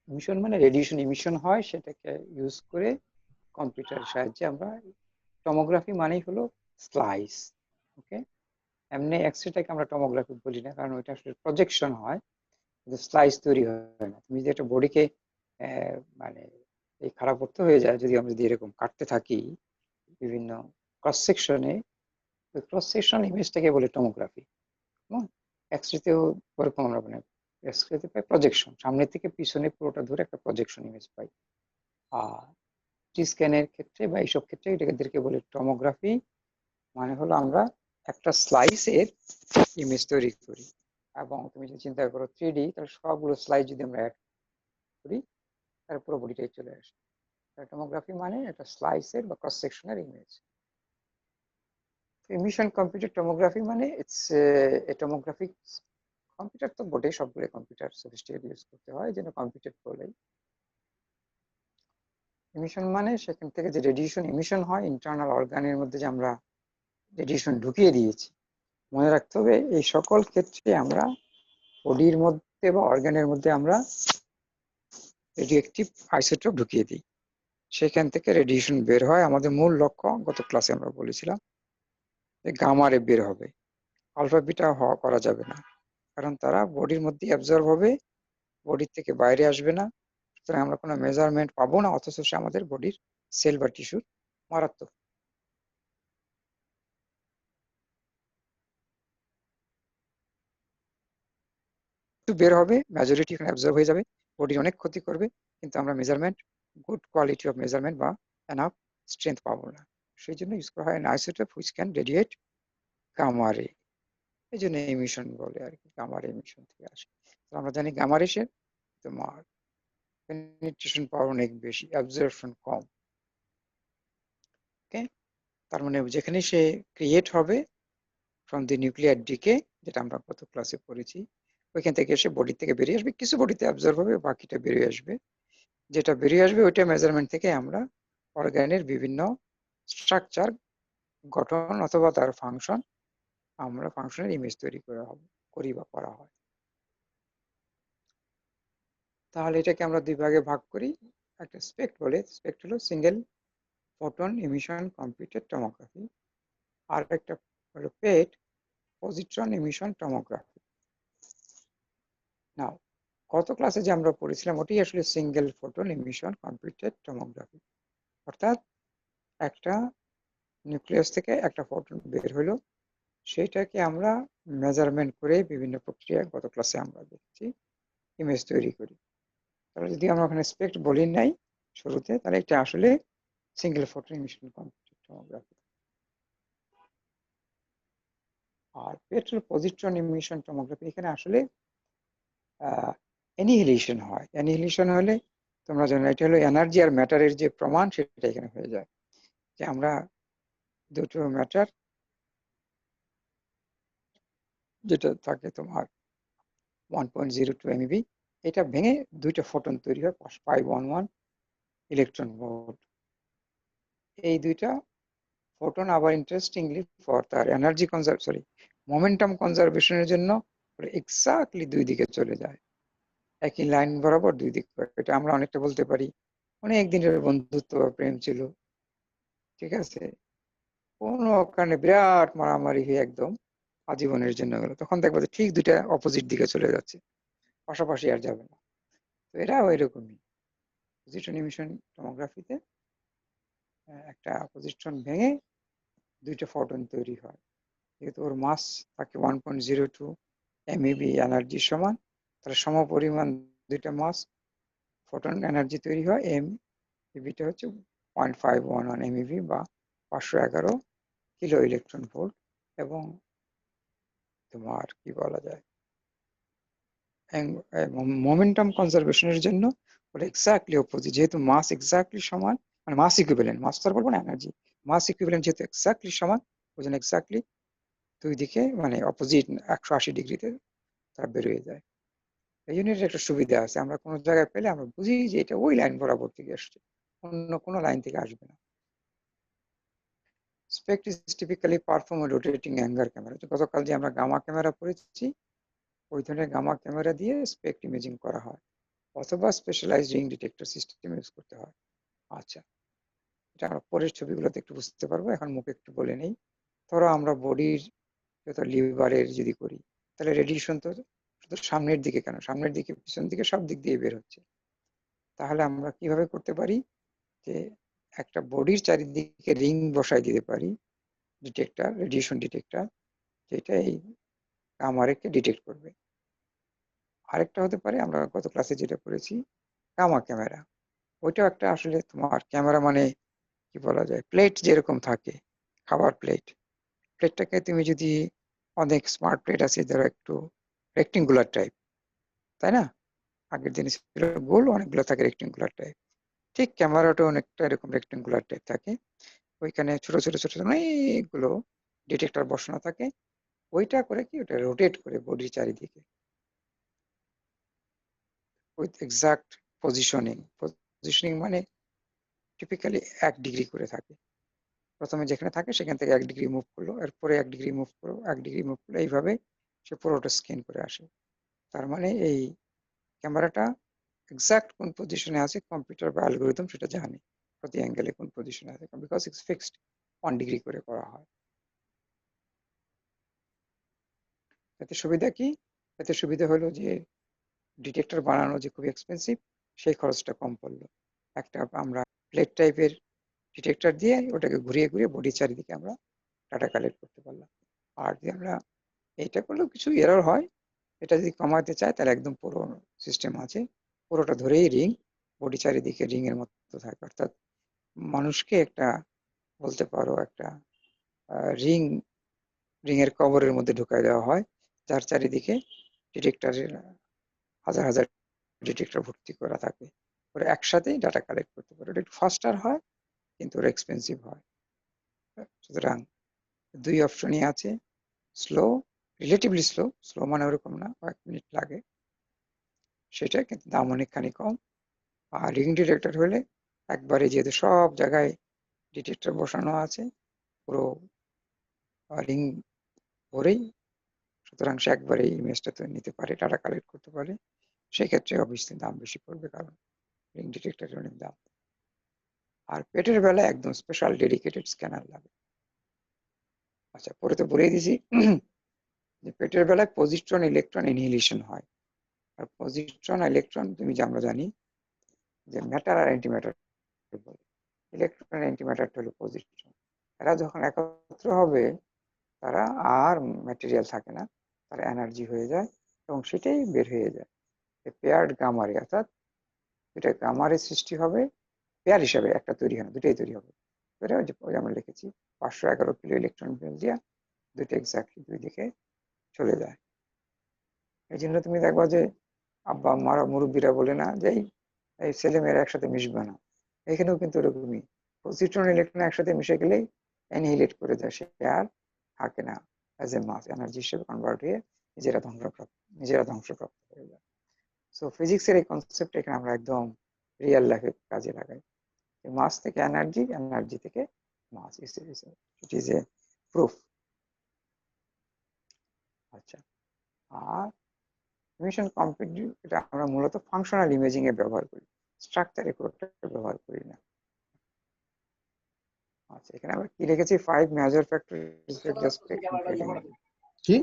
Emission মানে radiation emission হয়, সেটাকে ইউজ করে কম্পিউটারের সাহায্যে আমরা, টমোগ্রাফি মানেই হলো স্লাইস। ওকে, এমনি এক্সরেটাকে আমরা টমোগ্রাফি বলি না, কারণ ওইটা আসলে প্রজেকশন হয়, কিন্তু স্লাইস তৈরি হয় না। তুমি যদি একটা বডিকে মানে এই খারাপ অর্থ হয়ে যায় যদি আমরা যদি এরকম কাটতে থাকি বিভিন্ন ক্রস সেকশনে, ওই ক্রস সেকশনাল ইমেজটাকে বলে টমোগ্রাফি। এক্সরেতেও ওরকম আমরা মানে এক্সরেতে পাই প্রজেকশন, সামনে থেকে পিছনে পুরোটা ধরে একটা প্রজেকশন ইমেজ পাই। আর টি স্ক্যানের ক্ষেত্রে বা এইসব ক্ষেত্রে এটাদেরকে বলে টমোগ্রাফি। মানে হলো আমরা একটা স্লাইসের ইমেজ তৈরি করি, এবং তুমি যদি চিন্তা করো 3D, তাহলে সবগুলো স্লাইস যদি আমরা অ্যাড করি তার পুরো বডিটাই চলে আসে। টমোগ্রাফি মানে একটা স্লাইসের বা ক্রস সেকশনের ইমেজ। ইমিশন কম্পিউটার টমোগ্রাফি মানে ইটস এ টমোগ্রাফিক কম্পিউটার, তো বটে, সবগুলো কম্পিউটার সফিস্টিকেট ইউজ করতে হয়, যেন কম্পিউটার বলে। ইমিশন মানে সেখান থেকে যে রেডিয়েশন ইমিশন হয় ইন্টারনাল অর্গানের মধ্যে, যে আমরা রেডিয়েশন ঢুকিয়ে দিয়েছি। মনে রাখতে হবে এই সকল ক্ষেত্রে আমরা বডির মধ্যে বা অর্গানের মধ্যে আমরা রেডিওঅ্যাক্টিভ আইসোটোপ ঢুকিয়ে দিই, সেখান থেকে রেডিয়েশন বের হয়। আমাদের মূল লক্ষ্য গত ক্লাসে আমরা বলেছিলাম যে গামা রে বের হবে, আলফা বিটা হওয়া করা যাবে না, কারণ তারা বডির মধ্যে অ্যাবজর্ব হবে, বডির থেকে বাইরে আসবে না। সুতরাং আমরা কোনো মেজারমেন্ট পাবো না, অথচ সে আমাদের বডির সেল বা টিস্যুর মারাত্মক বের হবে, মেজরিটি এখানে অ্যাবজর্ব হয়ে যাবে, বডির অনেক ক্ষতি করবে, কিন্তু আমরা measurement, good quality of measurement বা এনাফ স্ট্রেংথ পাবো না। সেই জন্য ইউজ করা হয় isotope which can radiate gamma ray. এই জন্য এমিশন বলে আর কি, গামা রে এমিশন থেকে আসে। তো আমরা জানি গামা রেসের তোমার পেনিট্রেশন পাওয়ার অনেক বেশি, অ্যাবজর্পশন কম। ওকে, তার মানে যেখানে সে ক্রিয়েট হবে ফ্রম দি নিউক্লিয়ার ডিকে, যেটা আমরা গত ক্লাসে পড়েছি, ওইখান থেকে এসে বডি থেকে বেরিয়ে আসবে, কিছু বডিতে অ্যাবজর্ব হবে, বাকিটা বেরিয়ে আসবে। যেটা বেরিয়ে আসবে ওইটা মেজারমেন্ট থেকে আমরা অর্গানের বিভিন্ন স্ট্রাকচার, গঠন অথবা তার ফাংশন, আমরা ফাংশনের ইমেজ তৈরি করি বা করা হয়। তাহলে এটাকে আমরা দুই ভাগে ভাগ করি। একটা স্পেক্ট বলে, স্পেক্ট হলো single photon emission computed tomography, আর একটা হলো PET, positron emission tomography. Now গত ক্লাসে যে আমরা পড়েছিলাম ওটাই আসলে single photon emission computed tomography, অর্থাৎ একটা নিউক্লিয়াস থেকে একটা ফোটন বের হলো, সেটাকে আমরা মেজারমেন্ট করে বিভিন্ন প্রক্রিয়া গত ক্লাসে আমরা দেখছি ইমেজ তৈরি করি। তাহলে যদি আমরা ওখানে স্পেক্ট বলি নাই শুরুতে, তাহলে এটা আসলে single photon emission computed tomography. আর পেট্রোল পজিট্রন ইমিশন টমোগ্রাফি, এখানে আসলে অ্যানিহিলেশন হয়। অ্যানিহিলেশন হলে তোমরা জানো এটা হলো এনার্জি আর ম্যাটারের যে প্রমাণ, সেটা এখানে হয়ে যায়, যে আমরা দুটো ম্যাটার যেটা থাকে তোমার 1.02 MeV, এটা ভেঙে দুইটা ফোটন তৈরি হয় 511 ইলেকট্রন ভোল্ট। এই দুইটা ফোটন আবার ইন্টারেস্টিংলি ফর তার এনার্জি মোমেন্টাম কনজারভেশনের জন্য এক্স্যাক্টলি দুই দিকে চলে যায়, একই লাইন বরাবর দুই দিক। এটা আমরা অনেকটা বলতে পারি অনেক দিনের বন্ধুত্ব বা প্রেম ছিল, ঠিক আছে, কোনো কারণে বিরাট মারামারি হয়ে একদম আজীবনের জন্য গেল, তখন দেখবো যে ঠিক দুইটা অপোজিট দিকে চলে যাচ্ছে, পাশাপাশি আর যাবে না। তো এটা ওই রকমই পজিট্রন ইমিশন টমোগ্রাফিতে একটা পজিট্রন ভেঙে দুইটা ফোটন তৈরি হয়, যেহেতু ওর মাস থাকে 1.02 MeV এনার্জির সমান, তাহলে সমপরিমাণ দুইটা মাস ফোটন এনার্জি তৈরি হয়। MeVটা হচ্ছে 0.511 MeV বা 511 কিলো ইলেকট্রন ভোল্ট। এবং তোমার কি বলা যায়, মোমেন্টাম কনজারভেশনের জন্য ওটা এক্স্যাক্টলি অপোজিট, যেহেতু মাস এক্স্যাক্টলি সমান, মানে মাস ইকুইভ্যালেন্ট, মাস তো আর বলবো না, এনার্জি মাস ইকুইভ্যালেন্ট যেহেতু এক্স্যাক্টলি সমান, ওই জন্য এক্স্যাক্টলি দুই দিকে মানে অপোজিট 180 ডিগ্রিতে তারা বেরোয় যায়। এই জন্য একটা সুবিধা আছে, আমরা কোনো জায়গায় পেলে আমরা বুঝি যে এটা ওই লাইন বরাবর থেকে আসছে, অন্য কোনো লাইন থেকে আসবে না। SPECT is typically perform rotating Anger camera. গতকাল যে আমরা গামা ক্যামেরা পড়েছি, ওই ধরনের গামা ক্যামেরা দিয়ে স্পেক্ট ইমেজিং করা হয়। অথবা specialized ring detector system use করতে হয়। আচ্ছা, এটা আমরা পরের ছবিগুলোতে একটু বুঝতে পারবো, এখন মুখে একটু বলে নেই। ধরো আমরা বডির লিভারের যদি করি, তাহলে রেডিয়েশন তো শুধু সামনের দিকে কেন, সামনের দিকে পিছন দিকে সব দিক দিয়ে বের হচ্ছে। তাহলে আমরা কিভাবে করতে পারি যে একটা বডির চারিদিকে রিং বসাই দিতে পারি, ডিটেক্টর, রেডিয়েশন ডিটেক্টর, যেটা এই গামারেকে ডিটেক্ট করবে। আরেকটা হতে পারে আমরা গত ক্লাসে যেটা করেছি, গামা ক্যামেরা। ওইটাও একটা আসলে তোমার ক্যামেরা, মানে কি বলা যায়, প্লেট যেরকম থাকে, খাবার প্লেট, প্লেটটাকে তুমি যদি, অনেক স্মার্ট প্লেট আছে ধরো একটু রেক্টেঙ্গুলার টাইপ, তাই না? আগের দিনে ছিল গোল, অনেকগুলো থাকে রেক্টেঙ্গুলার টাইপ। ঠিক ক্যামেরাটা অনেকটা এরকম রেক্টেঙ্গুলার টাইপ থাকে, ওইখানে ছোট ছোট ছোট অনেকগুলো ডিটেক্টর বসানো থাকে। ওইটা করে কি, ওটা রোটেট করে বডির চারিদিকে উইথ এক্সাক্ট পজিশনিং। পজিশনিং মানে টিপিক্যালি 1 ডিগ্রি করে থাকে। প্রথমে যেখানে থাকে সেখান থেকে 1 ডিগ্রি মুভ করলো, এরপরে 1 ডিগ্রি মুভ করলো, 1 ডিগ্রি মুভ করলো, এইভাবে সে পুরোটা স্ক্যান করে আসে। তার মানে এই ক্যামেরাটা এক্সাক্ট কোন পজিশনে আছে, কম্পিউটার বা অ্যালগোরিদম সেটা জানে প্রতি অ্যাঙ্গেলে কোন পজিশনে আছে, বিকজ ইটস ফিক্সড 1 ডিগ্রি করে করা হয়। এতে সুবিধা কি? এতে সুবিধা হলো যে ডিটেক্টর বানানো যে খুব এক্সপেন্সিভ, সেই খরচটা কম পড়লো। একটা আমরা প্লেট টাইপের ডিটেক্টর দিয়ে ওটাকে ঘুরিয়ে ঘুরিয়ে বডির চারিদিকে আমরা ডাটা কালেক্ট করতে পারলাম। আর যদি আমরা এইটা করলেও কিছু এরর হয়, এটা যদি কমাতে চায় তাহলে একদম পুরো সিস্টেম আছে, পুরোটা ধরেই রিং, বডি চারিদিকে রিং এর মতো থাকে, অর্থাৎ মানুষকে একটা, বলতে পারো একটা রিং, রিং এর কভারের মধ্যে ঢুকাই দেওয়া হয়, যার চারিদিকে ডিটেক্টরের হাজার হাজার ডিটেক্টর ভর্তি করা থাকে। ওরা একসাথেই ডাটা কালেক্ট করতে পারে। ওটা একটু ফাস্টার হয়, কিন্তু ওরা এক্সপেন্সিভ হয়। সুতরাং দুই অপশনই আছে, স্লো, রিলেটিভলি স্লো, স্লো মানে ওরকম না, 1 মিনিট লাগে সেটা, কিন্তু দাম অনেকখানি কম। আর রিং ডিটেক্টর হলে একবারে, যেহেতু সব জায়গায় ডিটেক্টর বসানো আছে পুরো রিং ভরেই, সুতরাং সে একবারে ইমেজটা তো নিতে পারে, ডাটা কালেক্ট করতে পারে। সেক্ষেত্রে অবশ্যই দাম বেশি পড়বে, কারণ রিং ডিটেক্টরের অনেক দাম। আর পেটের বেলায় একদম স্পেশাল ডেডিকেটেড স্ক্যানার লাগে। আচ্ছা, পরে তো বলেই দিছি যে পেটের বেলায় পজিট্রন ইলেকট্রন এনহিলেশন হয়। আর পজিট্রন ইলেকট্রন তুমি আমরা জানি যে ম্যাটার আর অ্যান্টিম্যাটার বলে। ইলেকট্রন অ্যান্টিম্যাটারটা হলো পজিট্রন। এরা যখন একত্র হবে, তারা আর ম্যাটেরিয়াল থাকে না, তারা এনার্জি হয়ে যায়, এবং সেটাই বের হয়ে যায় পেয়ার্ড গামারে, অর্থাৎ এটা গামারে সৃষ্টি হবে, পেয়ার হিসাবে একটা তৈরি হয় না, দুটাই তৈরি হবে। ওই আমরা লিখেছি 511 কিলো ইলেকট্রন দিয়া দুটো এক্স্যাক্টলি দুই দিকে চলে যায়। এই জন্য তুমি দেখবা যে আব্বা আম্মারা, মুরব্বীরা বলে না যে এই ছেলে মেয়েরা একসাথে মিশবে না, এখানেও কিন্তু ওরকমই, পজিট্রন ইলেকট্রন একসাথে মিশে গেলেই অ্যানিহিলেট করে দেয়, সে আর থাকে না, অ্যাজ এ মাস এনার্জি হিসেবে কনভার্ট হয়ে নিজেরা ধ্বংসপ্রাপ্ত হয়ে যায়। সো ফিজিক্সের এই কনসেপ্ট এখানে আমরা একদম রিয়েল লাইফে কাজে লাগাই। মাস থেকে এনার্জি, এনার্জি থেকে মাস, ইট ইজ এ প্রুফ। আচ্ছা, আর ইমিশন কম্পিউটিং, এটা আমরা মূলত ফাংশনাল ইমেজিং এ ব্যবহার করি, স্ট্রাকচারে খুব একটা ব্যবহার করি না। আচ্ছা, এখানে আমরা কি লিখেছি, 5 মেজর ফ্যাক্টর কি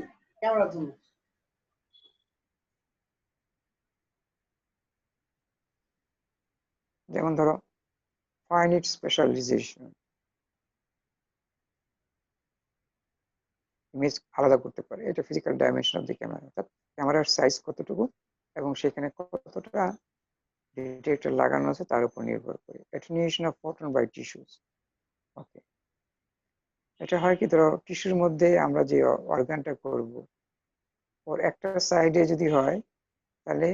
যেমন ধরো ফাইনাইট স্পেশালাইজেশন, ইমেজ আলাদা করতে পারে, এটা physical dimension of the camera, অর্থাৎ ক্যামেরার সাইজ কতটুকু এবং সেখানে কতটা ডিটেক্টর লাগানো আছে তার উপর নির্ভর করে। Attenuation of photon by tissues, okay, এটা হয় কি, ধরো টিস্যুর মধ্যে আমরা যে অর্গানটা করব, ওর একটা সাইডে যদি হয় তাহলে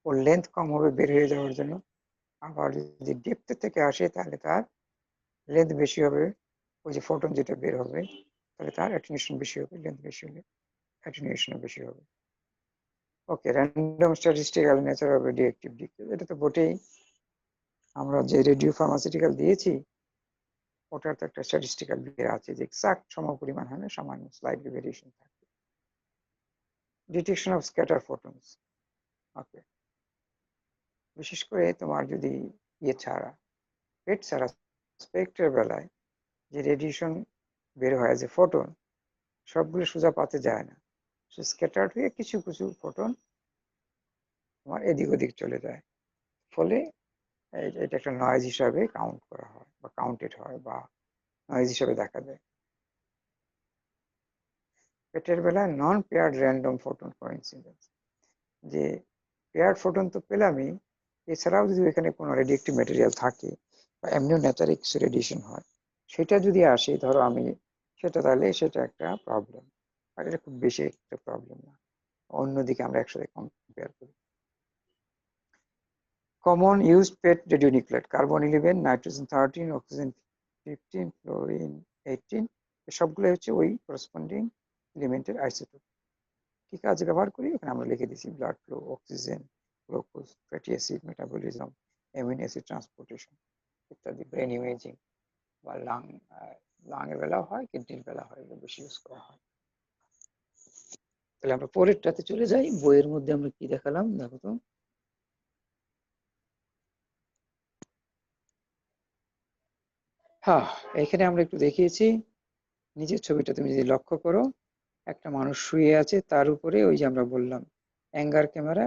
ওর লেন্থ কম হবে বের হয়ে যাওয়ার জন্য, আবার যদি ডেপথ থেকে আসে তাহলে তার লেন্থ বেশি হবে, ওই যে ফোটন যেটা বের হবে, তাহলে তার অ্যাটেনুয়েশন বেশি হবে, লেন্থ বেশি হলে অ্যাটেনুয়েশন বেশি হবে। Okay, random statistical nature of radioactive decay, এটা তো বটেই, আমরা যে রেডিও ফার্মাসিউটিক্যাল দিয়েছি ওটার তো একটা স্ট্যাটিস্টিক্যাল বের আছে যে এক্সাক্ট সমপরিমাণ হয় না, সামান্য স্লাইডলি ভেরিয়েশন থাকে। ডিটেকশন অফ স্ক্যাটার ফোটনস, ওকে, বিশেষ করে তোমার যদি ইয়ে ছাড়া পেট ছাড়া স্পেক্ট্রের বেলায় যে রেডিয়েশন বের হয় যে ফোটন, সবগুলো সোজা পাতে যায় না, সে স্ক্যাটার্ড হয়ে কিছু কিছু ফোটন তোমার এদিক ওদিক চলে যায়, ফলে এটা একটা নয়েজ হিসাবে কাউন্ট করা হয় বা কাউন্টেড হয় বা নয়েজ হিসাবে দেখা যায়। পেটের বেলায় নন পেয়ার্ড র্যান্ডম ফোটন কোইন্সিডেন্স, যে পেয়ার্ড ফোটন তো পেলামই, এছাড়াও যদি এখানে কোনো রেডিয়েক্টিভ ম্যাটেরিয়াল থাকে বা এমনিও ন্যাচারে কিছু রেডিয়েশন হয়, সেটা যদি আসে ধরো আমি সেটা, তাহলে সেটা একটা প্রবলেম, আর এটা খুব বেশি একটা প্রবলেম না, অন্যদিকে আমরা একসাথে কম্পেয়ার করি। Common used PET radionuclide carbon 11, nitrogen 13, oxygen 15, fluorine 18, সবগুলো হচ্ছে ওই করসপন্ডিং এলিমেন্টের আইসোটোপ। কি কাজে ব্যবহার করি এখানে আমরা লিখে দিচ্ছি: blood flow, oxygen, glucose, fatty acid metabolism, amino acid transportation ইত্যাদি। ব্রেন ইমেজিং বা লাঙের বেলা হয়, কিডনির বেলা হয়, বেশি ইউজ করা হয়। তাহলে আমরা পরেরটাতে চলে যাই। বইয়ের মধ্যে আমরা কি দেখালাম দেখো তো। হ্যাঁ, এখানে আমরা একটু দেখিয়েছি, নিজের ছবিটা তুমি যদি লক্ষ্য করো, একটা মানুষ শুয়ে আছে, তার উপরে ওই যে আমরা বললাম অ্যাঙ্গার ক্যামেরা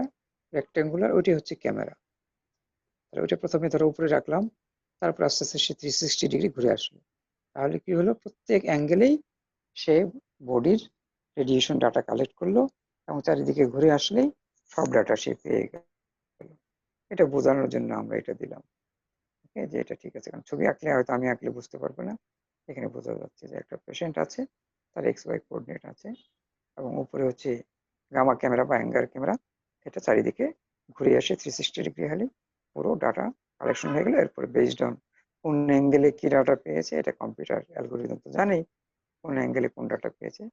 রেক্টেঙ্গুলার, ওইটি হচ্ছে ক্যামেরা। তাহলে ওইটা প্রথমে ধরো উপরে রাখলাম, তারপর আস্তে আস্তে সে 360 ডিগ্রি ঘুরে আসলো, তাহলে কি হলো, প্রত্যেক অ্যাঙ্গেলেই সে বডির রেডিয়েশন ডাটা কালেক্ট করলো এবং চারিদিকে ঘুরে আসলেই সব ডাটা সে পেয়ে গেল। এটা বোঝানোর জন্য আমরা এটা দিলাম, যে এটা ঠিক আছে, কারণ ছবি আঁকলে হয়তো আমি আঁকলে বুঝতে পারবো না, এখানে বোঝা যাচ্ছে যে একটা পেশেন্ট আছে, তার এক্স ওয়াই কোঅর্ডিনেট আছে এবং উপরে হচ্ছে গামা ক্যামেরা বা অ্যাঙ্গার ক্যামেরা, এটা চারিদিকে ঘুরে আসে 360 ডিগ্রি হলে পুরো ডাটা কালেকশন হয়ে গেল। এরপরে বেসড অন কোন অ্যাঙ্গেলে কি ডাটা পেয়েছে, এটা কম্পিউটার অ্যালগোরিদম তো জানেই কোন অ্যাঙ্গেলে কোন ডাটা পেয়েছে,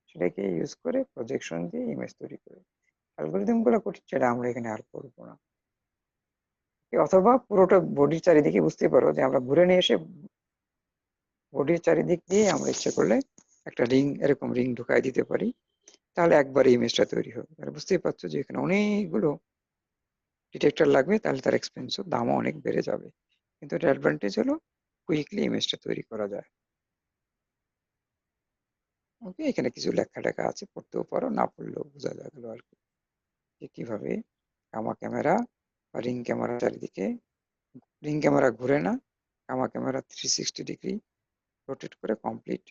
সেটাকে ইউজ করে প্রজেকশন দিয়ে ইমেজ তৈরি করে। অ্যালগোরিদম গুলো করছে, সেটা আমরা এখানে আর করবো না। অথবা পুরোটা বডির চারিদিকে বুঝতে পারো যে আমরা ঘুরে নিয়ে এসে বডির চারিদিক দিয়ে আমরা ইচ্ছে করলে একটা রিং, এরকম রিং ঢুকাই দিতে পারি, তাহলে একবারে ইমেজটা তৈরি হবে। তাহলে বুঝতেই পারছো যে এখানে অনেকগুলো ডিটেক্টর লাগবে, তাহলে তার এক্সপেন্সও, দামও অনেক বেড়ে যাবে, কিন্তু এটা অ্যাডভান্টেজ হলো কুইকলি ইমেজটা তৈরি করা যায়। ওকে, এখানে কিছু লেখা টেখা আছে, পড়তেও পারো, না পড়লেও বোঝা গেল আর কি, যে কিভাবে গামা ক্যামেরা বা রিং ক্যামেরা চারিদিকে, রিং ক্যামেরা ঘুরে না, গামা ক্যামেরা 360 ডিগ্রি রোটেট করে কমপ্লিট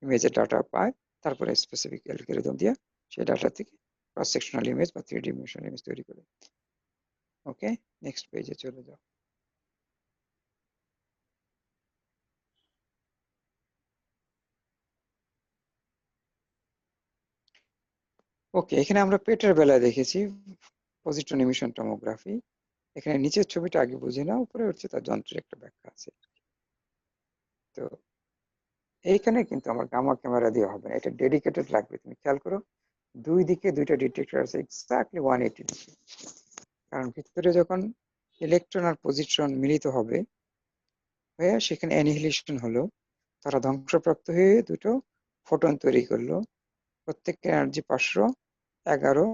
ইমেজের ডাটা পায়, তারপরে স্পেসিফিক অ্যালগরিদম দিয়ে সেই ডাটা থেকে ক্রস সেকশনাল ইমেজ বা 3 ডিমেনশনাল ইমেজ তৈরি করে। ওকে, নেক্সট পেজে চলে যাও। ওকে, এখানে আমরা পেটের বেলায় দেখেছি পজিট্রন ইমিশন টমোগ্রাফি। এখানে নিচের ছবিটা আগে বুঝে নাও, উপরে হচ্ছে তার যন্ত্রের একটা ব্যাখ্যা আছে। তো এইখানে কিন্তু আমার গামা ক্যামেরা দিয়ে হবে না, এটা ডেডিকেটেড লাগবে। তুমি খেয়াল করো, দুই দিকে দুইটা ডিটেক্টর আছে এক্স্যাক্টলি 180 ডিগ্রি, কারণ ভিতরে যখন ইলেকট্রন আর পজিট্রন মিলিত হবে হয়ে সেখানে অ্যানিহিলেশন হলো, তারা ধ্বংসপ্রাপ্ত হয়ে দুটো ফোটন তৈরি করলো, প্রত্যেকের এনার্জি 511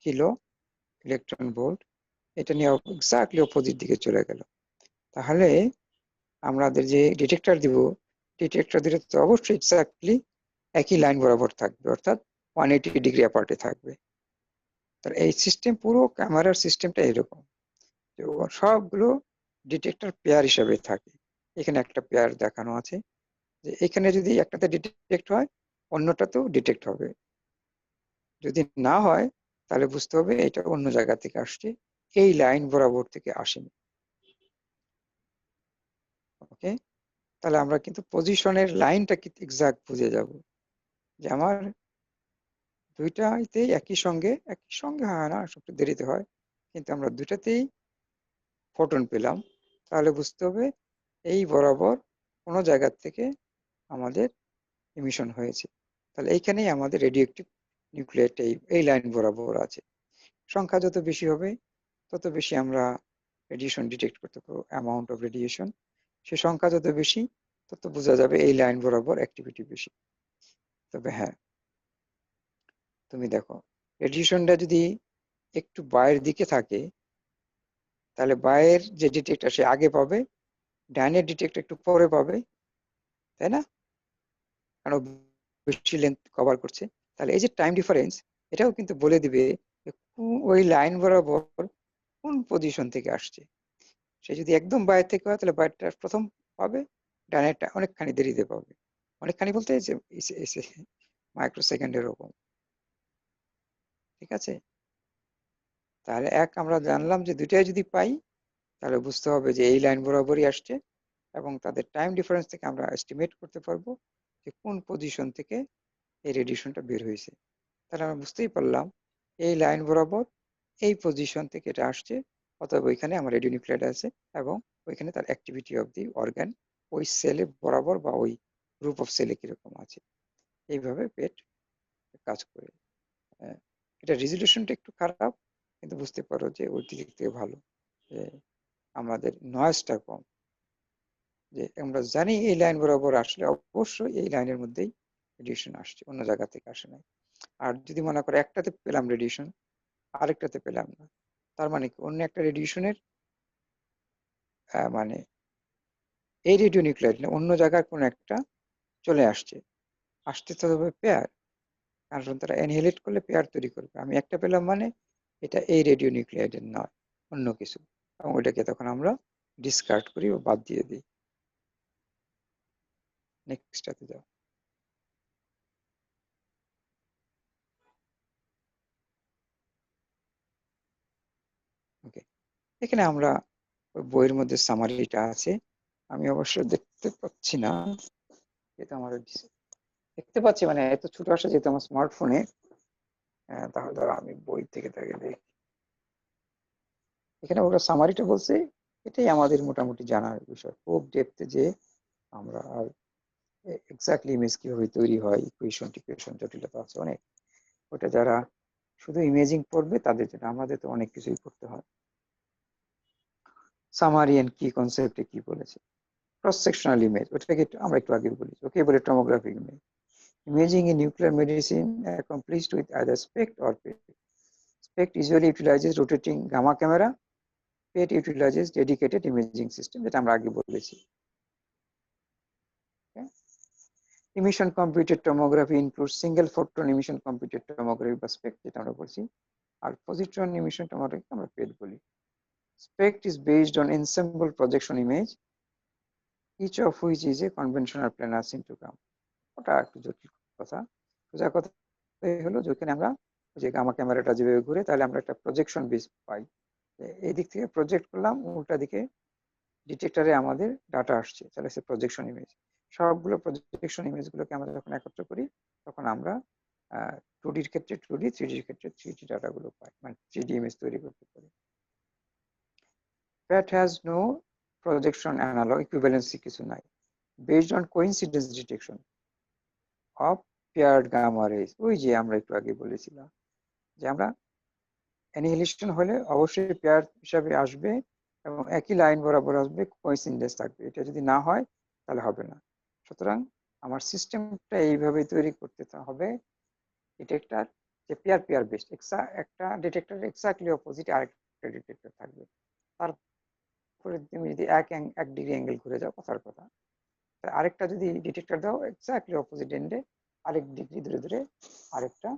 কিলো ইলেকট্রন ভোল্ট। এটা নিয়ে এক্স্যাক্টলি অপোজিট দিকে চলে গেল। তাহলে আমাদের যে ডিটেক্টর দিব, ডিটেক্টর দিলে তো অবশ্যই এক্স্যাক্টলি একই লাইন বরাবর থাকবে, অর্থাৎ 180 ডিগ্রি অ্যাপার্টে থাকবে। তাহলে এই সিস্টেম, পুরো ক্যামেরার সিস্টেমটা এরকম, যে সবগুলো ডিটেক্টর পেয়ার হিসাবে থাকে। এখানে একটা পেয়ার দেখানো আছে, যে এখানে যদি একটাতে ডিটেক্ট হয় অন্যটাতেও ডিটেক্ট হবে, যদি না হয় তাহলে বুঝতে হবে এটা অন্য জায়গা থেকে আসছে, এই লাইন বরাবর থেকে আসেনি। ওকে, তাহলে আমরা কিন্তু পজিশনের লাইনটা কি এক্সাক্ট বুঝে যাব, যে আমার দুইটাতে একই সঙ্গে হয় না, একটু দেরিতে হয়, কিন্তু আমরা দুইটাতেই ফোটন পেলাম, তাহলে বুঝতে হবে এই বরাবর কোনো জায়গা থেকে আমাদের ইমিশন হয়েছে। তাহলে এইখানেই আমাদের রেডিওঅ্যাক্টিভ নিউক্লিয়েট এই লাইন বরাবর আছে। সংখ্যা যত বেশি হবে তত বেশি আমরা রেডিয়েশন ডিটেক্ট করতে পারবো, অ্যামাউন্ট অফ রেডিয়েশন। সে সংখ্যা যত বেশি তত বোঝা যাবে এই লাইন বরাবর অ্যাক্টিভিটি বেশি। তবে হ্যাঁ, তুমি দেখো রেডিয়েশনটা যদি একটু বায়ের দিকে থাকে, তাহলে বায়ের যে ডিটেক্টর সে আগে পাবে, ডাইনের ডিটেক্টর একটু পরে পাবে, তাই না? কারণ বেশি লেন্থ কভার করছে। তাহলে এই যে টাইম ডিফারেন্স, এটাও কিন্তু বলে দিবে ওই লাইন বরাবর কোন পজিশন থেকে আসছে। সে যদি একদম বাইরে থেকে হয় তাহলে বাইরটা প্রথম পাবে, ডাইনেরটা অনেকখানি দেরিতে পাবে। অনেকখানি বলতে যে মাইক্রো সেকেন্ডের এরকম। ঠিক আছে, তাহলে আমরা জানলাম যে দুইটাই যদি পাই তাহলে বুঝতে হবে যে এই লাইন বরাবরই আসছে, এবং তাদের টাইম ডিফারেন্স থেকে আমরা এস্টিমেট করতে পারবো যে কোন পজিশন থেকে এই রেডিয়েশনটা বের হয়েছে। তাহলে আমরা বুঝতেই পারলাম এই লাইন বরাবর এই পজিশন থেকে এটা আসছে, অতএব ওইখানে আমার রেডিওনিউক্লিয়াইড আছে, এবং ওইখানে তার অ্যাক্টিভিটি অফ দি অর্গান ওই সেলে বরাবর বা ওই গ্রুপ অফ সেলে কিরকম আছে। এইভাবে পেট কাজ করে। এটা রেজলিউশনটা একটু খারাপ, কিন্তু বুঝতে পারো যে ওই দিক থেকে ভালো, যে আমাদের নয়েজটা কম। যে আমরা জানি এই লাইন বরাবর আসলে অবশ্যই এই লাইনের মধ্যেই রেডিয়েশন আসছে, অন্য জায়গা থেকে আসে নাই। আর যদি মনে করো একটাতে পেলাম রেডিয়েশন, আরেকটাতে পেলাম না, তার মানে কি অন্য একটা রেডিয়েশনের মানে এই রেডিও নিউক্লিয়াইড না অন্য জায়গার কোন একটা চলে আসছে, আসতে তো হবে পেয়ার, কারণ তারা অ্যানিহিলেট করলে পেয়ার তৈরি করবে। আমি একটা পেলাম মানে এটা এই রেডিও নিউক্লিয়াইডের নয়, অন্য কিছু, এবং ওইটাকে তখন আমরা ডিসকার্ড করি ও বাদ দিয়ে দিই। নেক্সটটাতে যাও। ওকে, এখানে আমরা বইয়ের মধ্যে সামারিটা আছে, আমি অবশ্য দেখতে পাচ্ছি না, এটা আমার দেখতে পাচ্ছি মানে এত ছোট আসে যেহেতু আমার স্মার্টফোনে, তাহলে ধরো আমি বই থেকে তাকে দেখি। এখানে ওরা সামারিটা বলছে, এটাই আমাদের মোটামুটি জানার বিষয়। খুব ডেপথে যে আমরা আর এক্স্যাক্টলি ইমেজ কিভাবে তৈরি হয়, ইকুয়েশন টিকুয়েশন জটিলতা আছে অনেক, ওটা যারা শুধু ইমেজিং পড়বে তাদের জন্য, আমাদের তো অনেক কিছুই করতে হয়। সামারি এন্ড কি কনসেপ্টে কি বলেছে, ক্রস সেকশনাল ইমেজ, ওটাকে আমরা একটু আগে বলি, ওকে বলে টমোগ্রাফিক image. Imaging in nuclear medicine accomplished with either SPECT or PET. SPECT usually utilizes rotating gamma camera, PET utilizes dedicated imaging system, যেটা আমরা আগে বলেছি। Emission computed tomography includes single photon emission computed tomography বা SPECT, যেটা আমরা বলছি, আর positron emission tomography আমরা PET বলি। SPECT is based on ensemble projection image, each of which is a conventional planar scintigram. ওটা একটু জটিল কথা, সোজা কথা হলো যেখানে আমরা যে গামা ক্যামেরাটা যেভাবে ঘুরে, তাহলে আমরা একটা প্রজেকশন বেস পাই, এই দিক থেকে প্রজেক্ট করলাম, উল্টা দিকে ডিটেক্টরে আমাদের ডাটা আসছে, তাহলে সে প্রজেকশন ইমেজ। সবগুলো প্রজেকশন ইমেজ গুলোকে আমরা যখন একত্র করি তখন আমরা 2Dর ক্ষেত্রে 2D, 3Dর ক্ষেত্রে 3D ডাটা গুলো পাই, মানে 3D ইমেজ তৈরি করতে পারি। PET has no projection analog equivalency কিছু নাই, based on coincidence detection of paired gamma rays। ওই যে আমরা একটু আগে বলেছিলাম যে আমরা অ্যানিহিলেশন হলে অবশ্যই পেয়ার হিসাবে আসবে এবং একই লাইন বরাবর আসবে, কোইন্সিডেন্স থাকবে, এটা যদি না হয় তাহলে হবে না। সুতরাং আমার সিস্টেমটা এইভাবে তৈরি করতে হবে, ডিটেক্টর যে পেয়ার পেয়ার বেসড, একটা ডিটেক্টর এক্স্যাক্টলি অপোজিট আরেকটা ডিটেক্টর থাকবে, তারপরে তুমি যদি এক ডিগ্রি অ্যাঙ্গেল ঘুরে যাও কথার কথা, আরেকটা যদি ডিটেক্টর দাও এক্স্যাক্টলি অপোজিট এন্ডে আরেক ডিগ্রি দূরে দূরে আরেকটা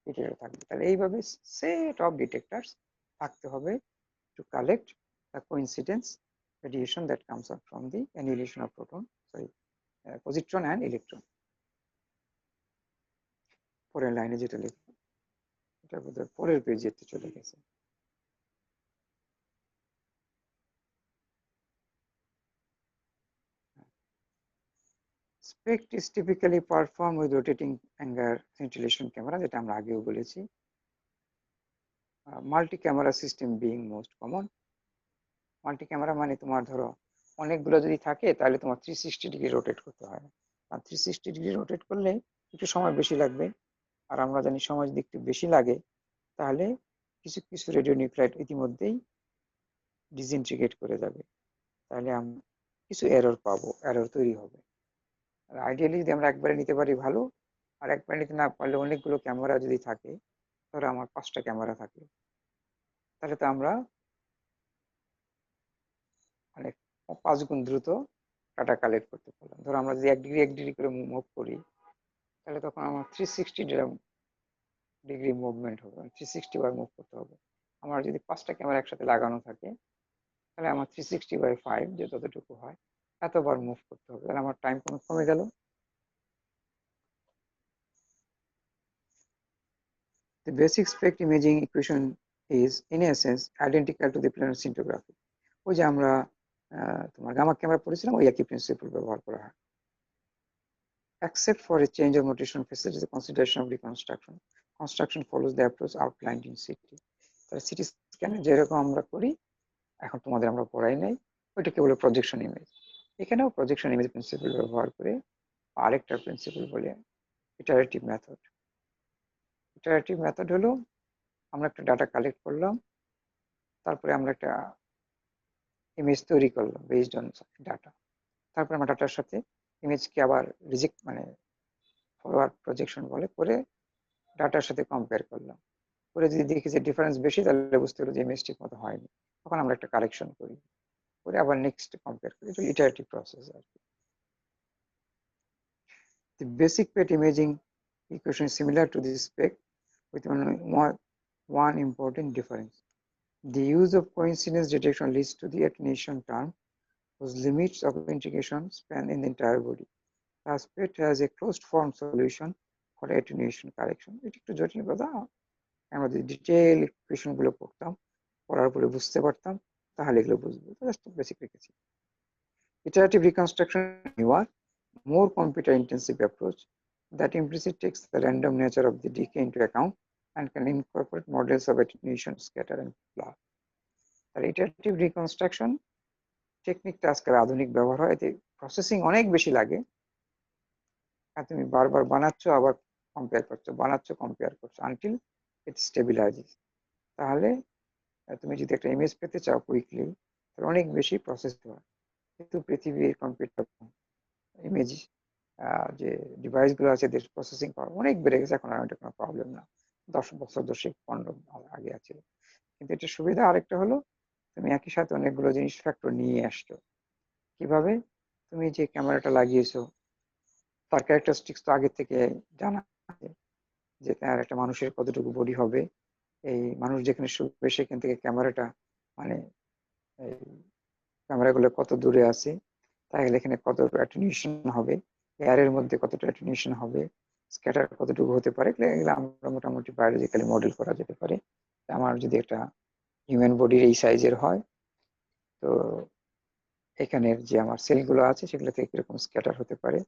ডিটেক্টর থাকবে। তাহলে এইভাবে সেট অফ ডিটেক্টরস থাকতে হবে to collect the coincidence radiation that comes up from the annihilation of positron and electron। পরের লাইনে যেটা লিখবো এটা বোধহয় পরের পেজে চলে গেছে। SPECT is typically performed with rotating anger scintillation camera, যেটা আমরা আগেও বলেছি। Multi camera system being most common. Multi camera মানে তোমার ধরো অনেকগুলো যদি থাকে তাহলে তোমার 360 ডিগ্রি রোটেট করতে হয়, আর 360 ডিগ্রি রোটেট করলে একটু সময় বেশি লাগবে, আর আমরা জানি সময় যদি একটু বেশি লাগে তাহলে কিছু কিছু রেডিও নিউক্লাইড ইতিমধ্যেই ডিসইন্টিগ্রেট করে যাবে, তাহলে আমরা কিছু এরর পাবো, এরর তৈরি হবে। আর আইডিয়ালি যদি আমরা একবারে নিতে পারি ভালো, আর একবারে নিতে না পারলে অনেকগুলো ক্যামেরা যদি থাকে, ধরো আমার 5টা ক্যামেরা থাকলো, তাহলে তো আমরা মানে 5 গুণ দ্রুত ডাটা কালেক্ট করতে পারলাম। ধরো আমরা যদি 1 ডিগ্রি করে মুভ করি, তাহলে তখন আমার 360 ডিগ্রি মুভমেন্ট হবে, 360 বার মুভ করতে হবে। আমার যদি 5টা ক্যামেরা একসাথে লাগানো থাকে, তাহলে আমার 360/5 যে যতটুকু হয় এতবার মুভ করতে হবে, তাহলে আমার টাইম কমে গেল। The basic spectral imaging equation is in essence identical to the planar scintigraphy. ওই যে আমরা তোমার গামা ক্যামেরা পড়েছিলাম, ওই একই প্রিন্সিপাল ব্যবহার করা হয়। Except for a change of notation facilitates the consideration of reconstruction. Construction follows the approach outlined in CT. তাহলে সিটি স্ক্যানে যেরকম আমরা করি, এখন তোমাদের আমরা পড়াই নাই, ওইটাকে বলে প্রজেকশন ইমেজ। এখানেও প্রজেকশন ইমেজ প্রিন্সিপাল ব্যবহার করে আরেকটা প্রিন্সিপাল বলে ইটারেটিভ মেথড। ইটারেটিভ মেথড হলো আমরা একটা ডাটা কালেক্ট করলাম, তারপরে আমরা একটা ইমেজ তৈরি করলাম বেসড অন ডাটা, তারপরে আমরা ডাটার সাথে ইমেজকে আবার রিজেক্ট মানে ফরওয়ার্ড প্রজেকশন বলে করে ডাটার সাথে কম্পেয়ার করলাম, করে যদি দেখি যে ডিফারেন্স বেশি, তাহলে বুঝতে হলো যে ইমেজ ঠিক মতো হয়নি, তখন আমরা একটা কারেকশন করি, করে আবার নেক্সট কম্পেয়ার করি। এটা ইটারেটিভ প্রসেস আর কি। The basic PET imaging equation is similar to this spec with one important difference. The use of coincidence detection leads to the attenuation term whose limits of integration span in the entire body. Thus, PET has a closed form solution for attenuation correction. এটা একটু জটিল কথা, আমরা যদি detail equation গুলো পড়তাম, পড়ার পরে বুঝতে পারতাম, তাহলে এগুলো বুঝবো। জাস্ট বেসিক রেখেছি। Iterative reconstruction is a more computer intensive approach that implicitly takes the random nature of the decay into account and can incorporate models of attenuation, scatter and blur. আর ইটারেটিভ রিকনস্ট্রাকশন টেকনিকটা আজকাল আধুনিক ব্যবহার হয়, এতে processing অনেক বেশি লাগে, আর তুমি বারবার বানাচ্ছো আবার কম্পেয়ার করছো, বানাচ্ছো কম্পেয়ার করছো আনটিল ইট স্টেবিলাইজেস। তাহলে তুমি যদি একটা ইমেজ পেতে চাও কুইকলি, তাহলে অনেক বেশি প্রসেস হয়। কিন্তু পৃথিবীর কম্পিউটার ইমেজ যে ডিভাইস গুলো আছে, এদের প্রসেসিং পাওয়ার অনেক বেড়ে গেছে, এখন আর এটা কোনো প্রবলেম না। 10 বছর 15 আগে আছে। কিন্তু এটা সুবিধা আরেকটা হলো, তুমি একই সাথে অনেকগুলো জিনিস ফ্যাক্টর নিয়ে আসছো। কিভাবে? তুমি যে ক্যামেরাটা লাগিয়েছো তার ক্যারেক্টারিস্টিক্স তো আগে থেকে জানা আছে, যে তার একটা মানুষের কতটুকু বডি হবে, এই মানুষ যেখানে শুবে সেখান থেকে ক্যামেরাটা মানে এই ক্যামেরাগুলো কত দূরে আছে, তাহলে এখানে কত অ্যাটেনুয়েশন হবে, এয়ারের মধ্যে কতটা অ্যাটেনুয়েশন হবে, স্ক্যাটার কতটুকু হতে পারে, এগুলো আমরা মোটামুটি বায়োলজিক্যালি মডেল করা যেতে পারে। আমার যদি একটা হিউম্যান বডির এই সাইজের হয়, তো এখানের যে আমার সেলগুলো আছে সেগুলো থেকে কিরকম স্ক্যাটার হতে পারে,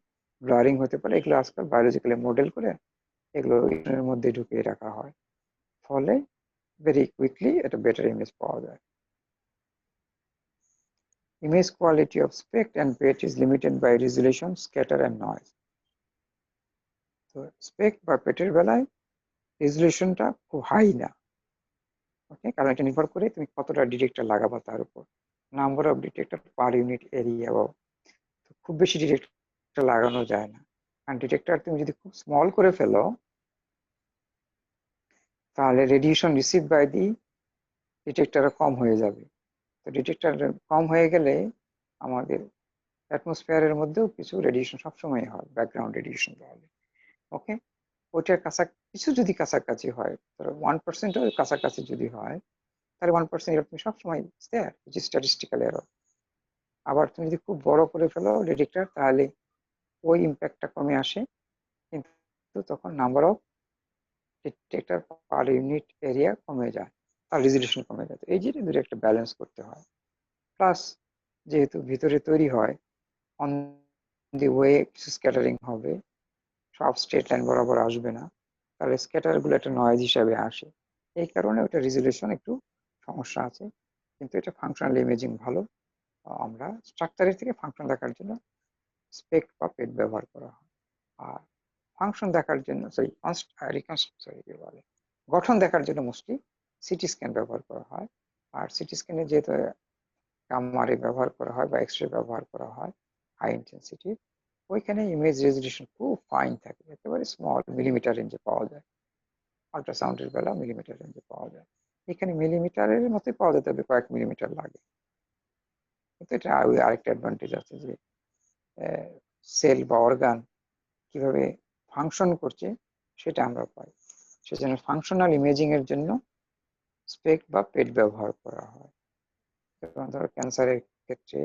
ব্লারিং হতে পারে, এগুলো আজকাল বায়োলজিক্যালি মডেল করে এগুলো এর মধ্যে ঢুকিয়ে রাখা হয়, ফলে ভেরি কুইকলি একটা বেটার ইমেজ পাওয়া যায়। Image quality of SPECT and PET is limited by resolution, scatter and noise. তো SPECT বা PET এর বেলায় রেজলিউশনটা খুব হাই না, ওকে, কারণ এটা নির্ভর করে তুমি কতটা ডিটেক্টর লাগাবা তার উপর, number of detector per unit area, খুব বেশি ডিটেক্টর লাগানো যায় না। কারণ ডিটেক্টর তুমি যদি খুব স্মল করে ফেলো, তাহলে radiation receive by the detector কম হয়ে যাবে। তো ডিটেক্টর কম হয়ে গেলে আমাদের অ্যাটমসফিয়ারের মধ্যেও কিছু রেডিয়েশন সবসময় হয়, ব্যাকগ্রাউন্ড রেডিয়েশন তাহলে, ওকে, ওইটার কিছু যদি কাছাকাছি হয়, ধরো 1%-এর কাছাকাছি যদি হয়, তাহলে 1% এরকম সবসময় স্ট্যাটিস্টিক্যাল এরর। আবার তুমি যদি খুব বড় করে ফেলো ডিটেক্টর, তাহলে ওই ইম্প্যাক্টটা কমে আসে, কিন্তু তখন number of detector per unit area কমে যায়, আর রেজলিউশন কমে যায়। এই যে দুটো একটা ব্যালেন্স করতে হয়। প্লাস যেহেতু ভিতরে তৈরি হয়, অন দি ওয়ে কিছু স্ক্যাটারিং হবে, সব স্ট্রেট লাইন বরাবর আসবে না, তাহলে স্ক্যাটার গুলো একটা নয়েজ হিসাবে আসে, এই কারণে ওটা রেজলিউশন একটু সমস্যা আছে। কিন্তু এটা ফাংশনাল ইমেজিং ভালো, আমরা স্ট্রাকচারের থেকে ফাংশন দেখার জন্য স্পেক্ট বা পেট ব্যবহার করা হয়, আর ফাংশন দেখার জন্য গঠন দেখার জন্য মোস্টলি সিটি স্ক্যান ব্যবহার করা হয়। আর সিটি স্ক্যানে যেহেতু গামা-রে ব্যবহার করা হয় বা এক্স রে ব্যবহার করা হয় হাই ইন্টেন্সিটি, ওইখানে ইমেজ রেজলিউশন খুব ফাইন থাকে, একেবারে স্মল মিলিমিটার রেঞ্জে পাওয়া যায়, আল্ট্রাসাউন্ডের বেলা মিলিমিটার রেঞ্জে পাওয়া যায়। এখানে মিলিমিটারের মতোই পাওয়া যেতে হবে, কয়েক মিলিমিটার লাগে। কিন্তু এটা আরেকটা অ্যাডভান্টেজ আছে যে সেল বা অর্গান কিভাবে ফাংশন করছে সেটা আমরা পাই। সেজন্য ফাংশনাল ইমেজিং এর জন্য স্পেক বা পেট ব্যবহার করা হয়। যেমন ধরো ক্যান্সারের ক্ষেত্রে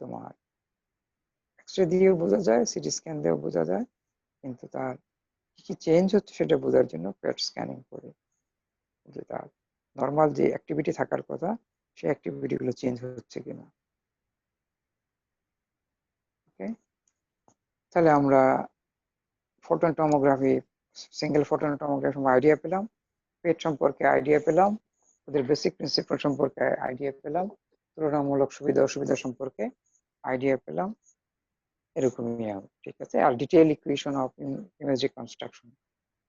তোমার এক্সরে দিয়েও বোঝা যায়, সিটি স্ক্যান দিয়েও বোঝা যায়, কিন্তু তার কি চেঞ্জ হচ্ছে সেটা বোঝার জন্য পেট স্ক্যানিং করে, যে তার নর্মাল যে অ্যাক্টিভিটি থাকার কথা সেই অ্যাক্টিভিটি গুলো চেঞ্জ হচ্ছে কিনা। ওকে, তাহলে আমরা photon tomography, single photon tomography idea পেলাম, পেট সম্পর্কে আইডিয়া পেলাম, ওদের বেসিক প্রিন্সিপাল সম্পর্কে আইডিয়া পেলাম, তুলনামূলক সুবিধা অসুবিধা সম্পর্কে আইডিয়া পেলাম, এরকমই। ঠিক আছে, আর detail equation of image reconstruction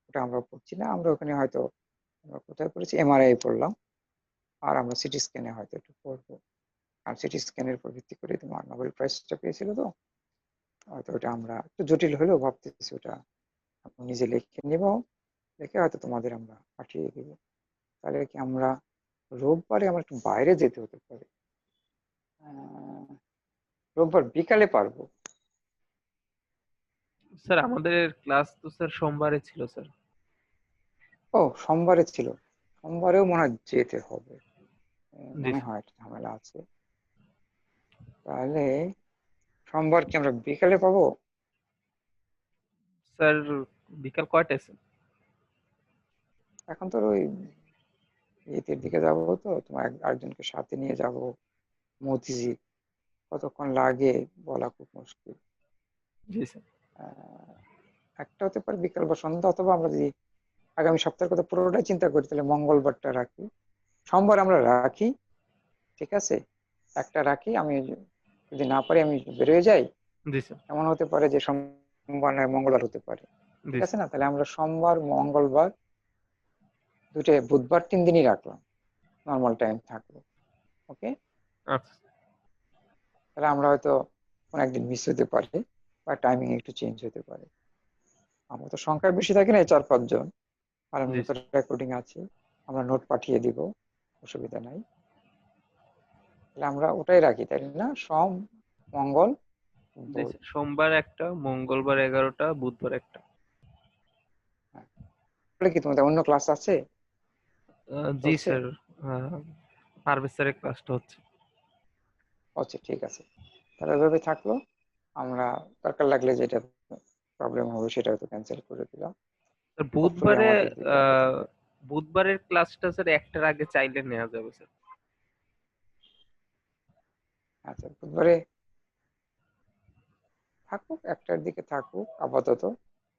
ওটা আমরা পড়ছি না, আমরা ওখানে হয়তো আমরা কোথায় পড়েছি, এমআরআই পড়লাম, আর আমরা সিটি স্ক্যানে হয়তো একটু পড়বো। আর সিটি স্ক্যানের উপর ভিত্তি করে তোমার নোবেল প্রাইজটা পেয়েছিল, তো হয়তো ওটা আমরা একটু জটিল হলেও ভাবতেছি ওটা নিজে লিখে নিব, লিখে হয়তো তোমাদের আমরা পাঠিয়ে দিব। তাহলে কি আমরা রোববারে আমরা একটু বাইরে যেতে হতে পারে, রোববার বিকালে পারবো। স্যার আমাদের ক্লাস তো স্যার সোমবারে ছিল স্যার। ও সোমবারে ছিল, সোমবারেও মনে হয় যেতে হবে, জি মনে হয় একটা ঝামেলা আছে। তাহলে সোমবার কি আমরা বিকালে পাবো? স্যার বিকাল কয়টায় স্যার? এখন তো ওই ঈদের দিকে যাবো, তো তোমার আরেকজনকে সাথে নিয়ে যাব, মতিঝিল, কতক্ষণ লাগে বলা খুব মুশকিল। জি স্যার। আহ, একটা হতে পারে বিকাল বা সন্ধ্যা, অথবা আমরা যদি আগামী সপ্তাহের কথা পুরোটাই চিন্তা করি তাহলে মঙ্গলবারটা রাখি, সোমবার আমরা রাখি, ঠিক আছে, একটা রাখি। আমি যদি না পারি আমি বেরোয় যাই, জি স্যার। এমন হতে পারে যে সোমবার নয় মঙ্গলবার হতে পারে, জি ঠিক আছে স্যার। না? তাহলে আমরা সোমবার মঙ্গলবার দুটো, বুধবার 3 দিনই রাখলাম, নর্মাল টাইম থাকলো। ওকে, আচ্ছা। তাহলে আমরা হয়তো কোন একদিন মিস হতে পারে বা টাইমিং একটু চেঞ্জ হতে পারে। আমরা তো সংখ্যায় বেশি থাকি না, 4-5 জন, আর জি আমরা তো স্যার। রেকর্ডিং আছে, আমরা নোট পাঠিয়ে দিব, অসুবিধা নাই। তাহলে আমরা ওটাই রাখি, তাই না? সোম, মঙ্গল, জি বুধ। স্যার, সোমবার একটা, মঙ্গলবার 11টা, বুধবার একটা। হ্যাঁ, তাহলে কি তোমাদের অন্য ক্লাস আছে, জি চলছে? স্যার, পারভেজ স্যারের ক্লাসটা হচ্ছে। আচ্ছা ঠিক আছে, তাহলে ওইভাবে থাকলো। আমরা দরকার লাগলে যেটা প্রবলেম হবে সেটা হয়তো ক্যান্সেল করে দিলাম। স্যার হোপফুলি বুধবারে, আমাদের দিকে আপাতত। বুধবারের ক্লাসটা স্যার একটার আগে চাইলে নেওয়া যাবে স্যার। আচ্ছা, বুধবারে থাকুক, একটার দিকে থাকুক আপাতত,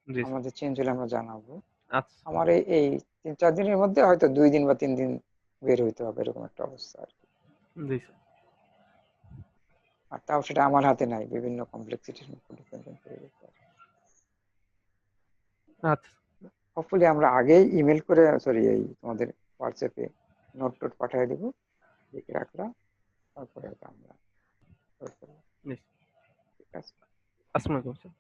জি স্যার। আমাদের চেঞ্জ হলে আমরা জানাবো। আচ্ছা। আমার এই 3-4 দিনের মধ্যে হয়তো 2 দিন বা 3 দিন বের হইতে হবে, এরকম একটা অবস্থা আর কি। জি স্যার। আর তাও সেটা আমার হাতে নাই, বিভিন্ন কমপ্লেক্সিটির উপর ডিপেন্ডেন্ট হয়ে যেতে পারে। আচ্ছা। হোপফুলি আমরা আগেই ইমেল করে, সরি, এই তোমাদের হোয়াটসঅ্যাপে নোট টোট পাঠিয়ে দিব, লিখে রাখলাম, তারপরে ওটা আমরা করতে পারবো। জি। ঠিক আছে। আসসালামু আলাইকুম স্যার।